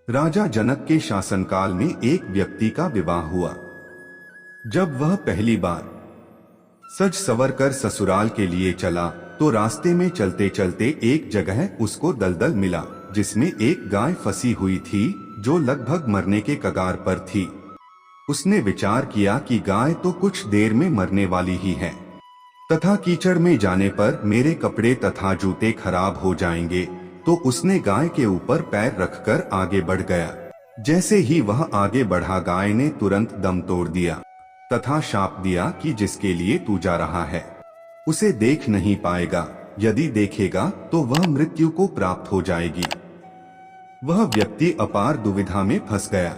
राजा जनक के शासनकाल में एक व्यक्ति का विवाह हुआ। जब वह पहली बार सज संवर कर ससुराल के लिए चला तो रास्ते में चलते चलते एक जगह उसको दलदल मिला जिसमें एक गाय फंसी हुई थी जो लगभग मरने के कगार पर थी। उसने विचार किया कि गाय तो कुछ देर में मरने वाली ही है तथा कीचड़ में जाने पर मेरे कपड़े तथा जूते खराब हो जाएंगे, तो उसने गाय के ऊपर पैर रखकर आगे बढ़ गया। जैसे ही वह आगे बढ़ा गाय ने तुरंत दम तोड़ दिया तथा शाप दिया कि जिसके लिए तू जा रहा है उसे देख नहीं पाएगा, यदि देखेगा तो वह मृत्यु को प्राप्त हो जाएगी। वह व्यक्ति अपार दुविधा में फंस गया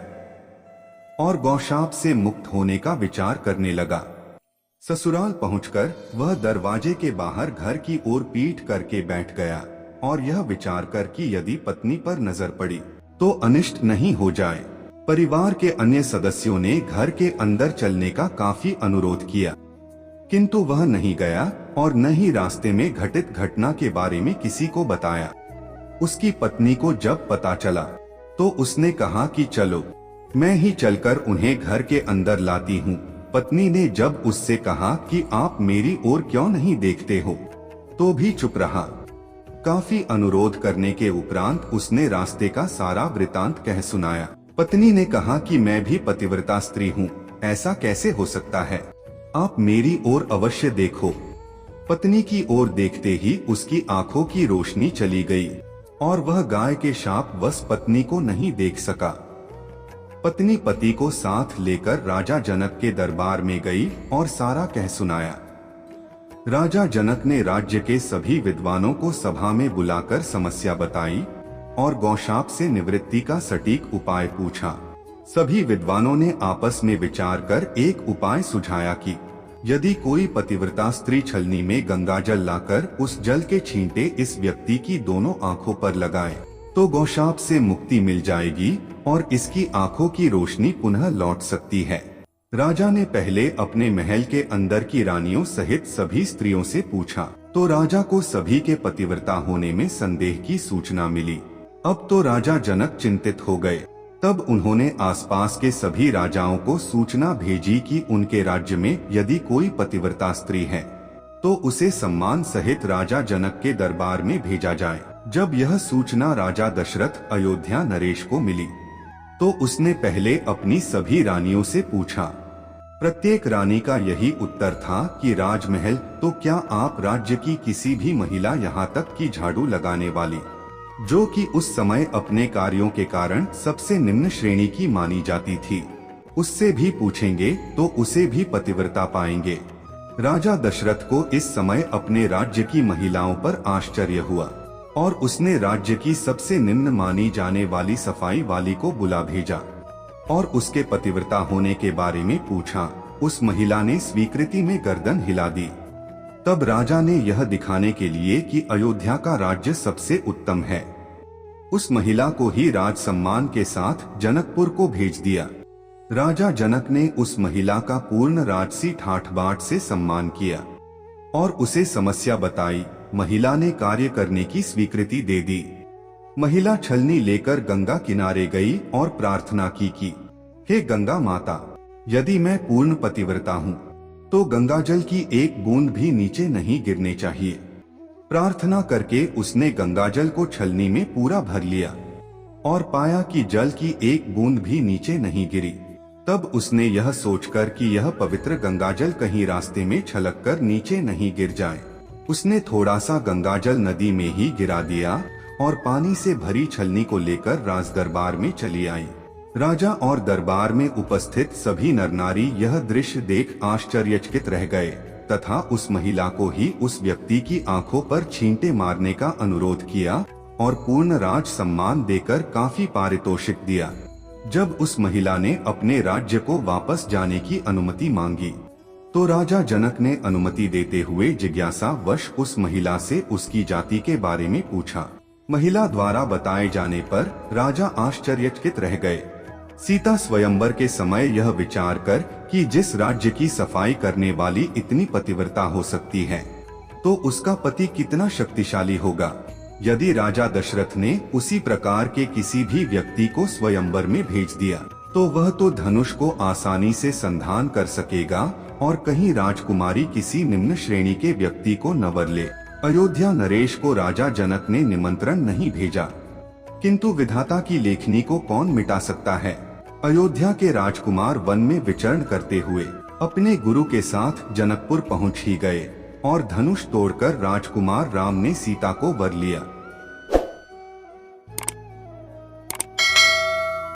और गौशाप से मुक्त होने का विचार करने लगा। ससुराल पहुंचकर वह दरवाजे के बाहर घर की ओर पीठ करके बैठ गया और यह विचार कर कि यदि पत्नी पर नजर पड़ी तो अनिष्ट नहीं हो जाए। परिवार के अन्य सदस्यों ने घर के अंदर चलने का काफी अनुरोध किया, किंतु वह नहीं गया और न ही रास्ते में घटित घटना के बारे में किसी को बताया। उसकी पत्नी को जब पता चला तो उसने कहा कि चलो मैं ही चलकर उन्हें घर के अंदर लाती हूँ। पत्नी ने जब उससे कहा कि आप मेरी ओर क्यों नहीं देखते हो, तो भी चुप रहा। काफी अनुरोध करने के उपरांत उसने रास्ते का सारा वृतांत कह सुनाया। पत्नी ने कहा कि मैं भी पतिव्रता स्त्री हूँ, ऐसा कैसे हो सकता है, आप मेरी ओर अवश्य देखो। पत्नी की ओर देखते ही उसकी आंखों की रोशनी चली गई और वह गाय के शाप वश पत्नी को नहीं देख सका। पत्नी पति को साथ लेकर राजा जनक के दरबार में गई और सारा कह सुनाया। राजा जनक ने राज्य के सभी विद्वानों को सभा में बुलाकर समस्या बताई और गौशाप से निवृत्ति का सटीक उपाय पूछा। सभी विद्वानों ने आपस में विचार कर एक उपाय सुझाया कि यदि कोई पतिव्रता स्त्री छलनी में गंगाजल लाकर उस जल के छींटे इस व्यक्ति की दोनों आंखों पर लगाए तो गौशाप से मुक्ति मिल जाएगी और इसकी आंखों की रोशनी पुनः लौट सकती है। राजा ने पहले अपने महल के अंदर की रानियों सहित सभी स्त्रियों से पूछा तो राजा को सभी के पतिव्रता होने में संदेह की सूचना मिली। अब तो राजा जनक चिंतित हो गए। तब उन्होंने आसपास के सभी राजाओं को सूचना भेजी कि उनके राज्य में यदि कोई पतिव्रता स्त्री है तो उसे सम्मान सहित राजा जनक के दरबार में भेजा जाए। जब यह सूचना राजा दशरथ अयोध्या नरेश को मिली तो उसने पहले अपनी सभी रानियों से पूछा। प्रत्येक रानी का यही उत्तर था कि राजमहल तो क्या आप राज्य की किसी भी महिला यहाँ तक कि झाड़ू लगाने वाली, जो कि उस समय अपने कार्यों के कारण सबसे निम्न श्रेणी की मानी जाती थी, उससे भी पूछेंगे तो उसे भी पतिव्रता पाएंगे। राजा दशरथ को इस समय अपने राज्य की महिलाओं पर आश्चर्य हुआ और उसने राज्य की सबसे निम्न मानी जाने वाली सफाई वाली को बुला भेजा और उसके पतिव्रता होने के बारे में पूछा। उस महिला ने स्वीकृति में गर्दन हिला दी। तब राजा ने यह दिखाने के लिए कि अयोध्या का राज्य सबसे उत्तम है, उस महिला को ही राज सम्मान के साथ जनकपुर को भेज दिया। राजा जनक ने उस महिला का पूर्ण राजसी ठाठ बाट से सम्मान किया और उसे समस्या बताई। महिला ने कार्य करने की स्वीकृति दे दी। महिला छलनी लेकर गंगा किनारे गई और प्रार्थना की कि हे गंगा माता, यदि मैं पूर्ण पतिव्रता हूँ तो गंगाजल की एक बूंद भी नीचे नहीं गिरने चाहिए। प्रार्थना करके उसने गंगाजल को छलनी में पूरा भर लिया और पाया कि जल की एक बूंद भी नीचे नहीं गिरी। तब उसने यह सोचकर कि यह पवित्र गंगाजल कहीं रास्ते में छलककर नीचे नहीं गिर जाए, उसने थोड़ा सा गंगाजल नदी में ही गिरा दिया और पानी से भरी छलनी को लेकर राज दरबार में चली आई। राजा और दरबार में उपस्थित सभी नर नारी यह दृश्य देख आश्चर्यचकित रह गए तथा उस महिला को ही उस व्यक्ति की आंखों पर छींटे मारने का अनुरोध किया और पूर्ण राज सम्मान देकर काफी पारितोषिक दिया। जब उस महिला ने अपने राज्य को वापस जाने की अनुमति मांगी तो राजा जनक ने अनुमति देते हुए जिज्ञासा वश उस महिला से उसकी जाति के बारे में पूछा। महिला द्वारा बताए जाने पर राजा आश्चर्यचकित रह गए। सीता स्वयंवर के समय यह विचार कर कि जिस राज्य की सफाई करने वाली इतनी पतिव्रता हो सकती है तो उसका पति कितना शक्तिशाली होगा, यदि राजा दशरथ ने उसी प्रकार के किसी भी व्यक्ति को स्वयंवर में भेज दिया तो वह तो धनुष को आसानी से संधान कर सकेगा और कहीं राजकुमारी किसी निम्न श्रेणी के व्यक्ति को न वर ले। अयोध्या नरेश को राजा जनक ने निमंत्रण नहीं भेजा, किंतु विधाता की लेखनी को कौन मिटा सकता है। अयोध्या के राजकुमार वन में विचरण करते हुए अपने गुरु के साथ जनकपुर पहुंच ही गए और धनुष तोड़कर राजकुमार राम ने सीता को वर लिया।